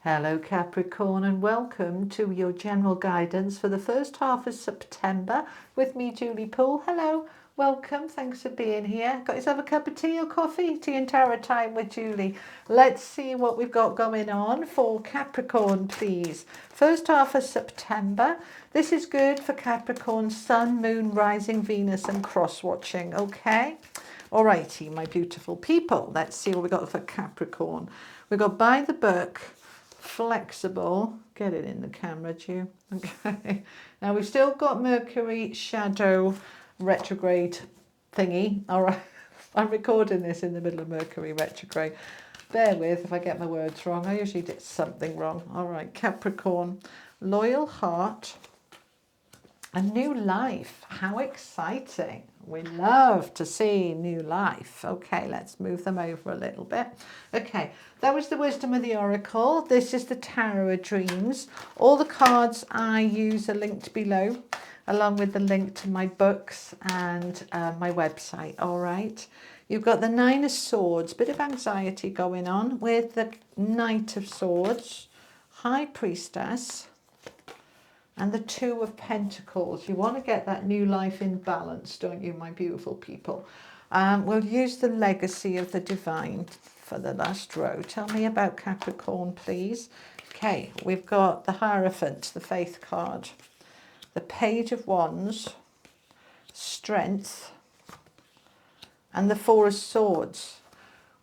Hello Capricorn, and welcome to your general guidance for the first half of September with me, Julie Poole. Hello, welcome, thanks for being here. Got yourself a cup of tea or coffee? Tea and tarot time with Julie. Let's see what we've got going on for Capricorn, please. First half of September. This is good for Capricorn, Sun, Moon, Rising, Venus and cross-watching, okay? Alrighty, my beautiful people. Let's see what we got for Capricorn. We've got by the book, flexible, get it in the camera, Ju. Okay, now we've still got Mercury shadow retrograde thingy. All right, I'm recording this in the middle of Mercury retrograde. Bear with if I get my words wrong. I usually did something wrong. All right, Capricorn, loyal heart, a new life. How exciting. We love to see new life. Okay, let's move them over a little bit. Okay, that was the wisdom of the oracle. This is the tarot of dreams. All the cards I use are linked below, along with the link to my books and my website. All right, you've got the Nine of Swords, bit of anxiety going on with the Knight of Swords, High Priestess, and the Two of Pentacles. You want to get that new life in balance, don't you, my beautiful people? We'll use the Legacy of the Divine for the last row. Tell me about Capricorn, please. Okay, we've got the Hierophant, the Faith card, the Page of Wands, Strength, and the Four of Swords.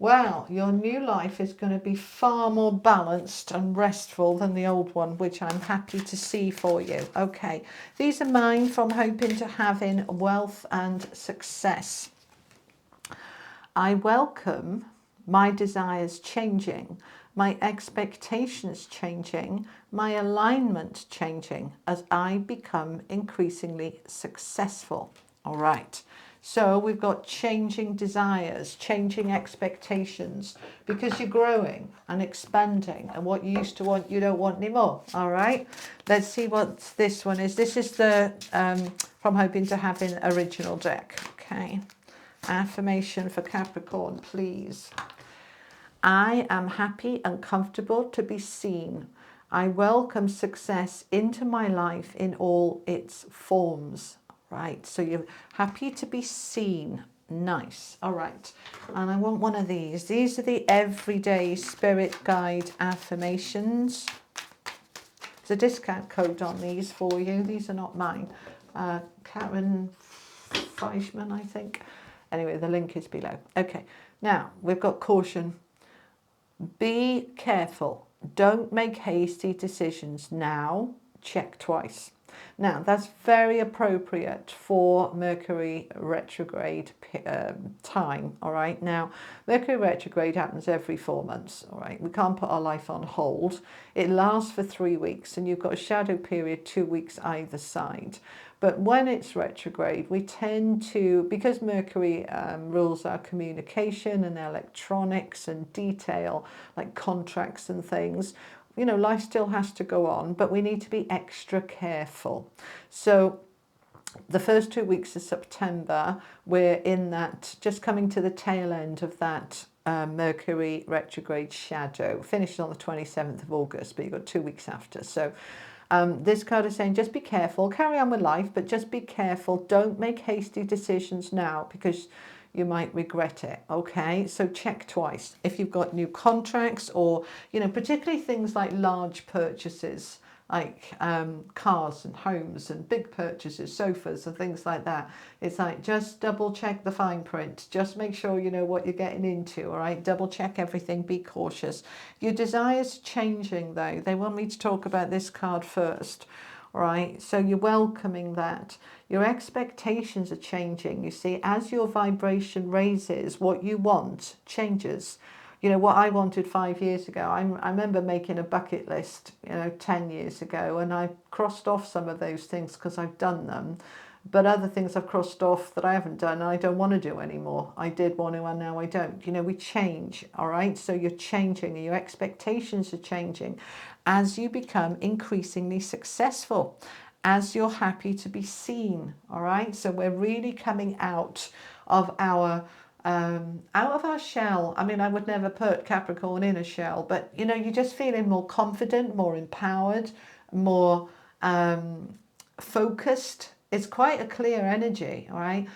Well, your new life is going to be far more balanced and restful than the old one, which I'm happy to see for you. Okay, these are mine from hoping to having wealth and success. I welcome my desires changing, my expectations changing, my alignment changing as I become increasingly successful. All right. So we've got changing desires, changing expectations, because you're growing and expanding, and what you used to want, you don't want anymore. All right, let's see what this one is. This is the from hoping to having original deck. Okay, affirmation for Capricorn, please. I am happy and comfortable to be seen. I welcome success into my life in all its forms. Right, so you're happy to be seen. Nice. All right, and I want one of these. These are the everyday spirit guide affirmations. There's a discount code on these for you. These are not mine. Karen Fleischman, I think. Anyway, the link is below. Okay, now we've got caution. Be careful. Don't make hasty decisions now. Check twice. Now, that's very appropriate for Mercury retrograde time, all right? Now, Mercury retrograde happens every 4 months, all right? We can't put our life on hold. It lasts for 3 weeks, and you've got a shadow period 2 weeks either side. But when it's retrograde, we tend to, because Mercury rules our communication and electronics and detail, like contracts and things, you know, life still has to go on, but we need to be extra careful. So the first 2 weeks of September, we're in that, just coming to the tail end of that Mercury retrograde shadow. Finished on the 27th of August, but you've got 2 weeks after. So this card is saying just be careful, carry on with life, but just be careful. Don't make hasty decisions now, because you might regret it. Okay, so check twice if you've got new contracts, or, you know, particularly things like large purchases, like cars and homes and big purchases, sofas and things like that. It's like, just double check the fine print, just make sure you know what you're getting into. All right, double check everything, be cautious. Your desires changing though, they want me to talk about this card first. All right, so you're welcoming that. Your expectations are changing. You see, as your vibration raises, what you want changes. You know, what I wanted 5 years ago, I remember making a bucket list, you know, 10 years ago, and I crossed off some of those things because I've done them. But other things I've crossed off that I haven't done, and I don't want to do anymore. I did want to, and now I don't. You know, we change, all right? So you're changing, and your expectations are changing as you become increasingly successful, as you're happy to be seen, all right? So we're really coming out of our out of our shell. I mean, I would never put Capricorn in a shell, but you know, you're just feeling more confident, more empowered, more focused. It's quite a clear energy, all right?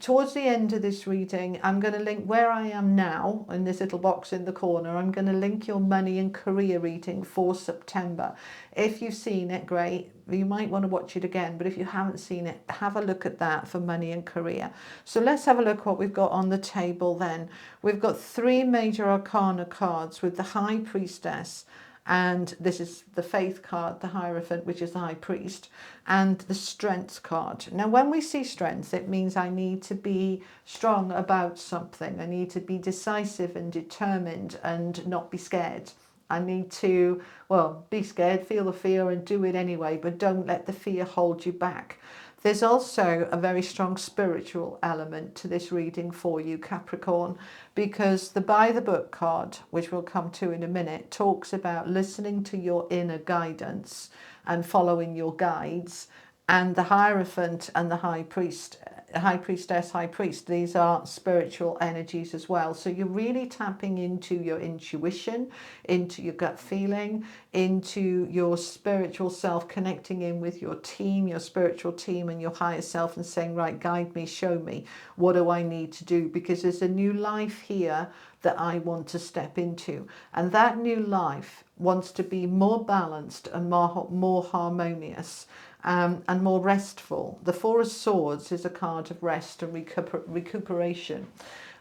Towards the end of this reading, I'm going to link where I am now in this little box in the corner. I'm going to link your money and career reading for September. If you've seen it, great. You might want to watch it again, but if you haven't seen it, have a look at that for money and career. So let's have a look what we've got on the table then. We've got 3 major arcana cards with the High Priestess, and this is the Faith card, the Hierophant, which is the High Priest, and the Strength card. Now, when we see Strength, it means I need to be strong about something. I need to be decisive and determined and not be scared. I need to, well, be scared, feel the fear and do it anyway, but don't let the fear hold you back. There's also a very strong spiritual element to this reading for you, Capricorn, because the By the Book card, which we'll come to in a minute, talks about listening to your inner guidance and following your guides. And the Hierophant and the High Priest, High Priestess, High Priest, these are spiritual energies as well. So you're really tapping into your intuition, into your gut feeling, into your spiritual self, connecting in with your team, your spiritual team and your higher self, and saying, right, guide me, show me, what do I need to do? Because there's a new life here that I want to step into. And that new life wants to be more balanced and more harmonious. And more restful. The Four of Swords is a card of rest and recuperation.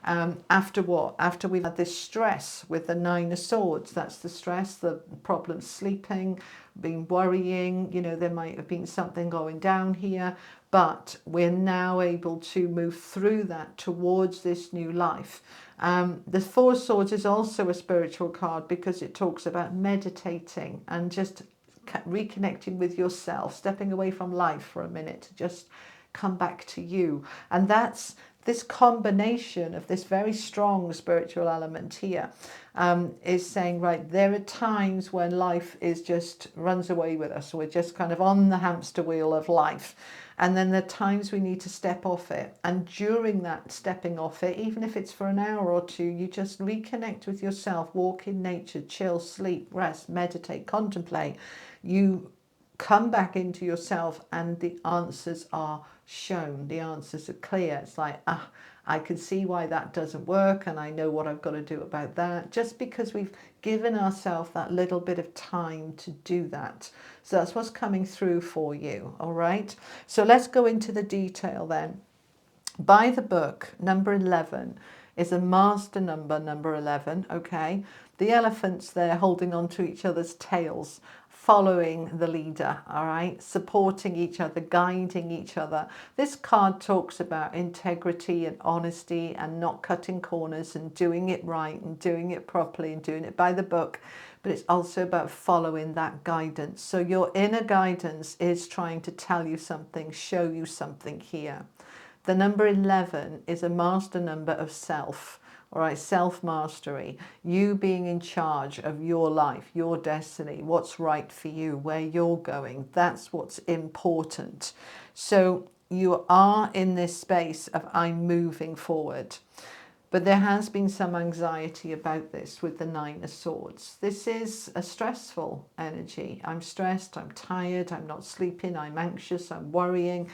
After what? After we've had this stress with the Nine of Swords. That's the stress, the problems sleeping, been worrying, you know, there might have been something going down here, but we're now able to move through that towards this new life. The Four of Swords is also a spiritual card because it talks about meditating and just reconnecting with yourself, stepping away from life for a minute to just come back to you. And that's this combination of this very strong spiritual element here, is saying, right, there are times when life is just runs away with us. We're just kind of on the hamster wheel of life. And then there are times we need to step off it. And during that stepping off it, even if it's for an hour or two, you just reconnect with yourself, walk in nature, chill, sleep, rest, meditate, contemplate. You come back into yourself and the answers are shown. The answers are clear. It's like, I can see why that doesn't work and I know what I've got to do about that. Just because we've given ourselves that little bit of time to do that. So that's what's coming through for you, all right? So let's go into the detail then. By the Book, number 11, is a master number, number 11, okay? The elephants there holding on to each other's tails, following the leader, all right? Supporting each other, guiding each other. This card talks about integrity and honesty and not cutting corners and doing it right and doing it properly and doing it by the book. But it's also about following that guidance. So your inner guidance is trying to tell you something, show you something here. The number 11 is a master number of self, all right, self-mastery, you being in charge of your life, your destiny, what's right for you, where you're going. That's what's important. So you are in this space of I'm moving forward. But there has been some anxiety about this with the Nine of Swords. This is a stressful energy. I'm stressed, I'm tired, I'm not sleeping, I'm anxious, I'm worrying.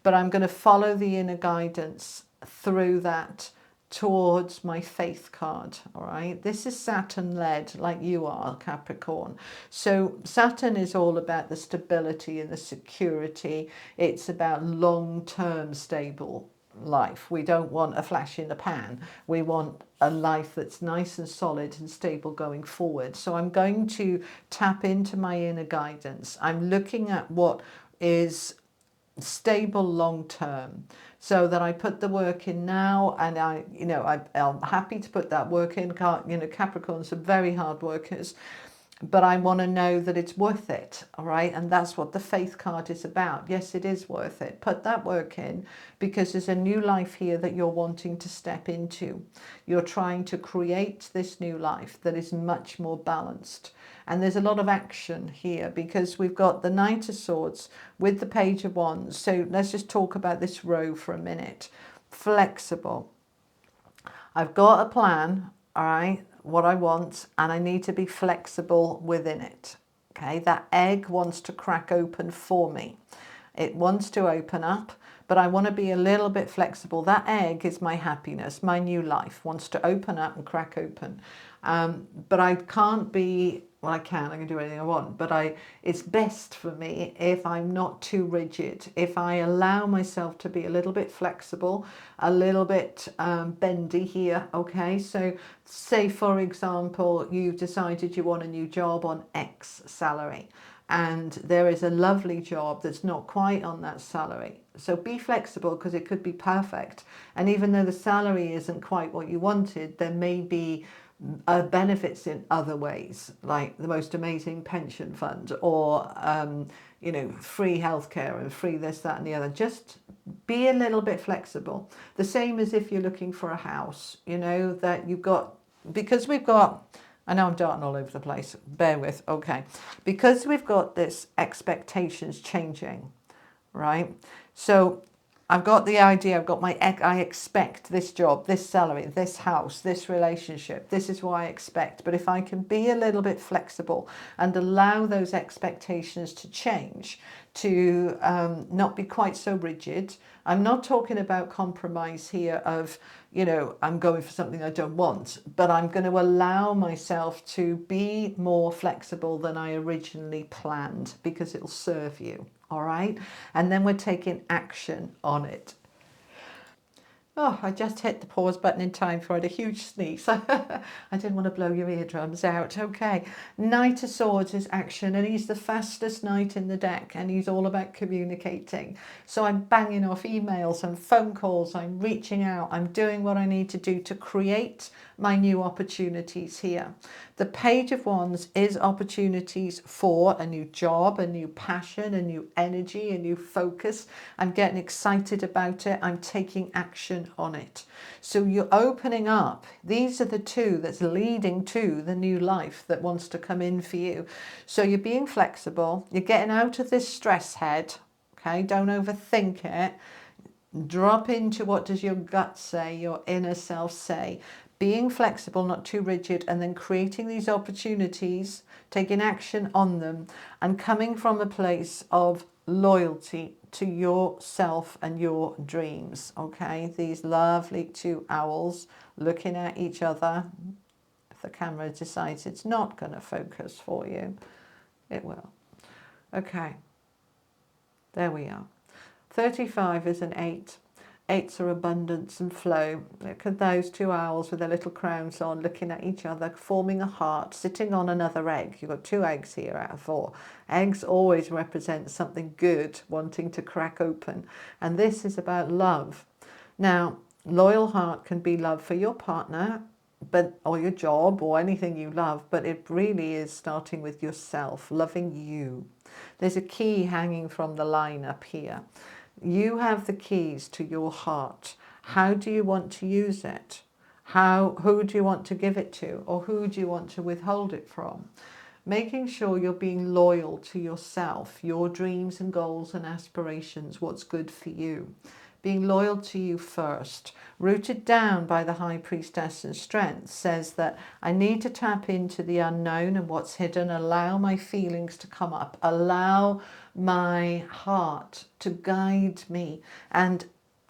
But I'm going to follow the inner guidance through that towards my Faith card, all right? This is Saturn-led, like you are, Capricorn. So Saturn is all about the stability and the security. It's about long-term stable life. We don't want a flash in the pan. We want a life that's nice and solid and stable going forward. So I'm going to tap into my inner guidance. I'm looking at what is stable long term, so that I put the work in now, and I'm happy to put that work in. Capricorns are very hard workers, but I want to know that it's worth it, all right? And that's what the Faith card is about. Yes, it is worth it. Put that work in, because there's a new life here that you're wanting to step into. You're trying to create this new life that is much more balanced. And there's a lot of action here, because we've got the Knight of Swords with the Page of Wands. So let's just talk about this row for a minute. Flexible. I've got a plan, all right, what I want, and I need to be flexible within it. Okay, that egg wants to crack open for me. It wants to open up, but I want to be a little bit flexible. That egg is my happiness, my new life wants to open up and crack open. But I can't be, well, I can do anything I want, but it's best for me if I'm not too rigid, if I allow myself to be a little bit flexible, a little bit bendy here, okay? So say, for example, you've decided you want a new job on X salary, and there is a lovely job that's not quite on that salary. So be flexible, because it could be perfect. And even though the salary isn't quite what you wanted, there may be benefits in other ways, like the most amazing pension fund, or you know, free healthcare and free this, that and the other. Just be a little bit flexible. The same as if you're looking for a house, you know, that you've got, because we've got, I know I'm darting all over the place, bear with, okay. Because we've got this expectations changing, right? So I've got the idea, I expect this job, this salary, this house, this relationship, this is what I expect. But if I can be a little bit flexible and allow those expectations to change, to not be quite so rigid. I'm not talking about compromise here of, you know, I'm going for something I don't want, but I'm going to allow myself to be more flexible than I originally planned, because it'll serve you. All right. And then we're taking action on it. Oh, I just hit the pause button in time for it. A huge sneeze. I didn't want to blow your eardrums out. Okay. Knight of Swords is action, and he's the fastest knight in the deck, and he's all about communicating. So I'm banging off emails and phone calls. I'm reaching out. I'm doing what I need to do to create my new opportunities here. The Page of Wands is opportunities for a new job, a new passion, a new energy, a new focus. I'm getting excited about it. I'm taking action on it. So you're opening up. These are the two that's leading to the new life that wants to come in for you. So you're being flexible. You're getting out of this stress head. Okay, don't overthink it. Drop into what does your gut say, your inner self say. Being flexible, not too rigid, and then creating these opportunities, taking action on them, and coming from a place of loyalty to yourself and your dreams. Okay, these lovely two owls looking at each other. If the camera decides it's not going to focus for you, it will. Okay, there we are. 35 is an 8. 8s are abundance and flow. Look at those two owls with their little crowns on, looking at each other, forming a heart, sitting on another egg. You've got 2 eggs here out of 4. Eggs always represent something good, wanting to crack open. And this is about love. Now, loyal heart can be love for your partner, or your job, or anything you love, but it really is starting with yourself, loving you. There's a key hanging from the line up here. You have the keys to your heart. How do you want to use it? Who do you want to give it to, or who do you want to withhold it from? Making sure you're being loyal to yourself, your dreams and goals and aspirations, what's good for you. Being loyal to you first. Rooted down by the High Priestess and Strength says that I need to tap into the unknown and what's hidden, allow my feelings to come up, allow my heart to guide me and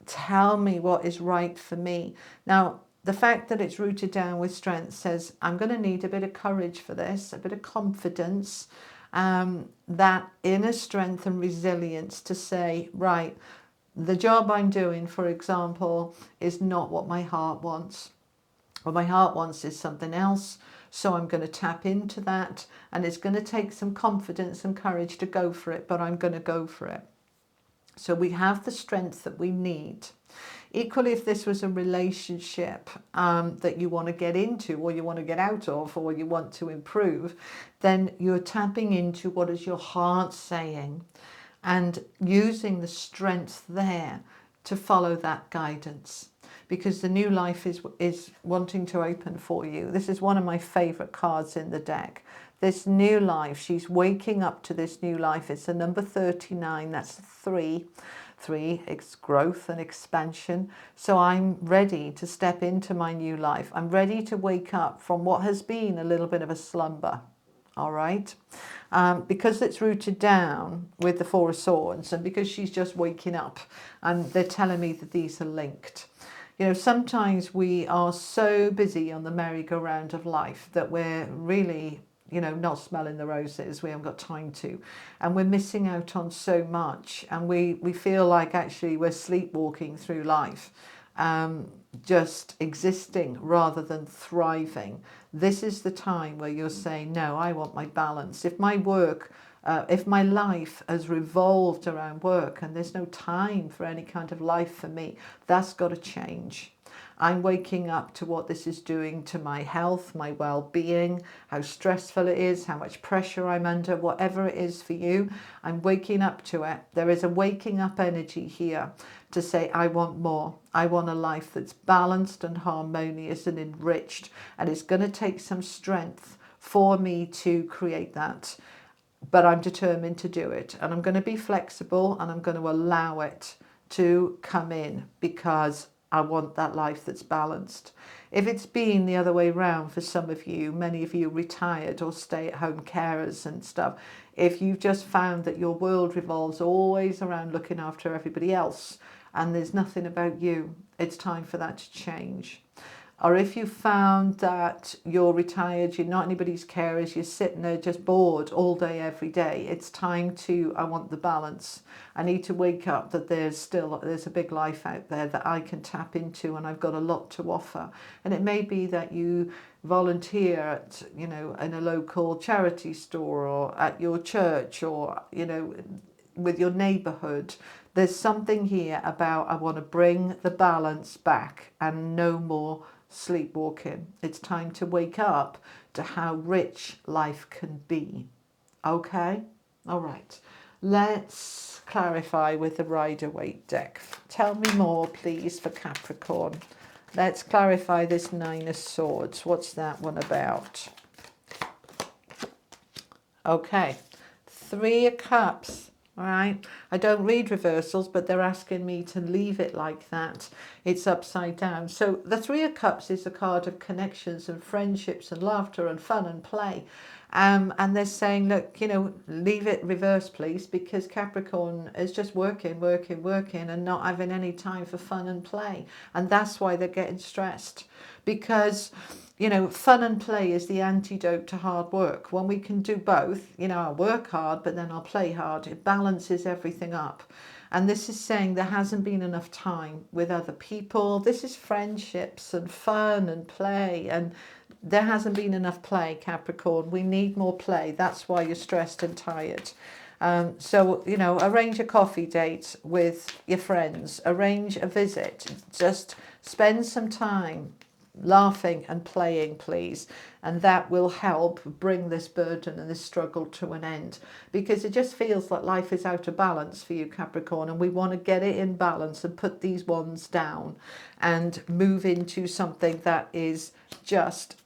tell me what is right for me. Now, the fact that it's rooted down with strength says I'm going to need a bit of courage for this, a bit of confidence, that inner strength and resilience to say, right, the job I'm doing, for example, is not what my heart wants. What my heart wants is something else. So I'm going to tap into that, and it's going to take some confidence and courage to go for it, but I'm going to go for it. So we have the strength that we need. Equally, if this was a relationship that you want to get into, or you want to get out of, or you want to improve, then you're tapping into what is your heart saying, and using the strength there to follow that guidance, because the new life is wanting to open for you. This is one of my favorite cards in the deck. This new life, she's waking up to this new life. It's the number 39, that's 3. 3, it's growth and expansion. So I'm ready to step into my new life. I'm ready to wake up from what has been a little bit of a slumber. All right, because it's rooted down with the 4 of Swords, and because she's just waking up, and they're telling me that these are linked. You know, sometimes we are so busy on the merry-go-round of life that we're really, you know, not smelling the roses. We haven't got time to, and we're missing out on so much, and we feel like actually we're sleepwalking through life, just existing rather than thriving. This is the time where you're saying, no, I want my balance. If my work, if my life has revolved around work and there's no time for any kind of life for me, that's got to change. I'm waking up to what this is doing to my health, my well-being, how stressful it is, how much pressure I'm under, whatever it is for you. I'm waking up to it. There is a waking up energy here to say, I want more. I want a life that's balanced and harmonious and enriched. And it's going to take some strength for me to create that. But I'm determined to do it. And I'm going to be flexible, and I'm going to allow it to come in, because I want that life that's balanced. If it's been the other way around for some of you, many of you retired or stay-at-home carers and stuff, if you've just found that your world revolves always around looking after everybody else and there's nothing about you, it's time for that to change. Or if you found that you're retired, you're not anybody's carers, you're sitting there just bored all day, every day, it's time to, I want the balance. I need to wake up that there's a big life out there that I can tap into, and I've got a lot to offer. And it may be that you volunteer at, you know, in a local charity store, or at your church, or, you know, with your neighbourhood. There's something here about, I want to bring the balance back and no more sleepwalking. It's time to wake up to how rich life can be. Okay? All right. Let's clarify with the Rider-Waite deck. Tell me more, please, for Capricorn. Let's clarify this 9 of Swords. What's that one about? Okay. 3 of Cups. All right, I don't read reversals, but they're asking me to leave it like that. It's upside down. So the 3 of Cups is a card of connections and friendships and laughter and fun and play. And they're saying, look, you know, leave it reversed, please, because Capricorn is just working and not having any time for fun and play. And that's why they're getting stressed, because, you know, fun and play is the antidote to hard work. When we can do both, you know, I'll work hard, but then I'll play hard. It balances everything up. And this is saying there hasn't been enough time with other people. This is friendships and fun and play, and there hasn't been enough play, Capricorn. We need more play. That's why you're stressed and tired. So, you know, arrange a coffee date with your friends. Arrange a visit. Just spend some time laughing and playing, please, and that will help bring this burden and this struggle to an end, because it just feels like life is out of balance for you, Capricorn, and we want to get it in balance and put these ones down and move into something that is just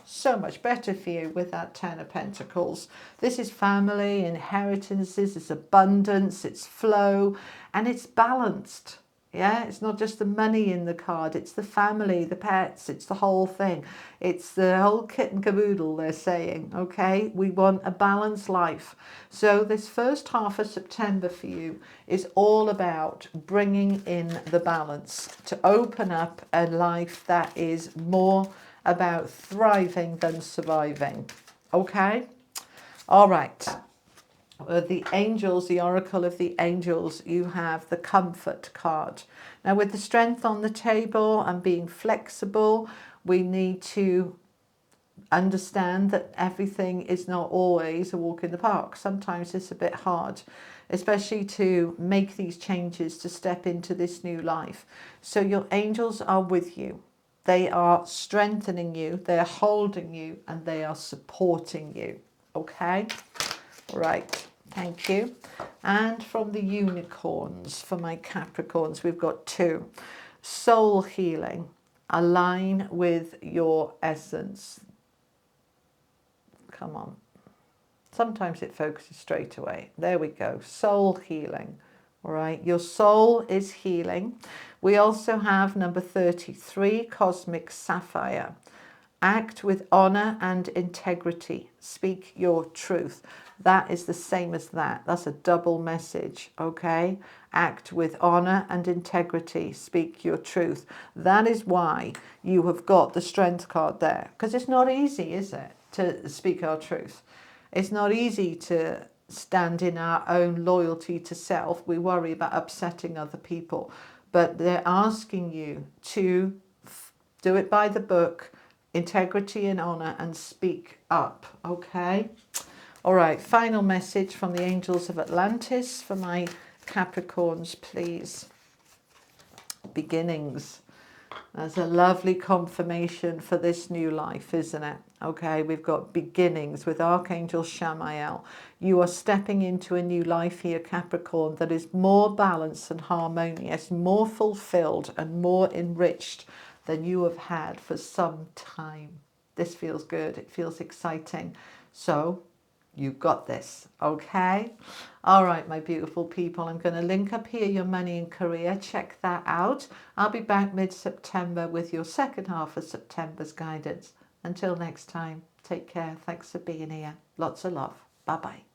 so much better for you with that 10 of Pentacles. This is family, inheritances, it's abundance, it's flow, and it's balanced. Yeah, it's not just the money in the card, it's the family, the pets, it's the whole thing. It's the whole kit and caboodle, they're saying, okay? We want a balanced life. So this first half of September for you is all about bringing in the balance to open up a life that is more about thriving than surviving, okay? All right. The angels, the oracle of the angels, you have the comfort card. Now with the strength on the table and being flexible, we need to understand that everything is not always a walk in the park. Sometimes it's a bit hard, especially to make these changes, to step into this new life. So your angels are with you. They are strengthening you, they are holding you, and they are supporting you. Okay? Right, thank you. And from the unicorns, for my Capricorns, we've got 2. Soul healing. Align with your essence. Come on. Sometimes it focuses straight away. There we go. Soul healing. All right, your soul is healing. We also have number 33, Cosmic Sapphire. Act with honor and integrity. Speak your truth. That is the same as that. That's a double message, okay? Act with honor and integrity. Speak your truth. That is why you have got the Strength card there. Because it's not easy, is it, to speak our truth? It's not easy to stand in our own loyalty to self. We worry about upsetting other people. But they're asking you to do it by the book, integrity and honor, and speak up, okay? All right, final message from the angels of Atlantis for my Capricorns, please. Beginnings. That's a lovely confirmation for this new life, isn't it? Okay, we've got beginnings with Archangel Shamael. You are stepping into a new life here, Capricorn, that is more balanced and harmonious, more fulfilled and more enriched than you have had for some time. This feels good. It feels exciting. So you've got this, okay? All right, my beautiful people, I'm going to link up here your money and career. Check that out. I'll be back mid-September with your second half of September's guidance. Until next time, take care. Thanks for being here. Lots of love. Bye-bye.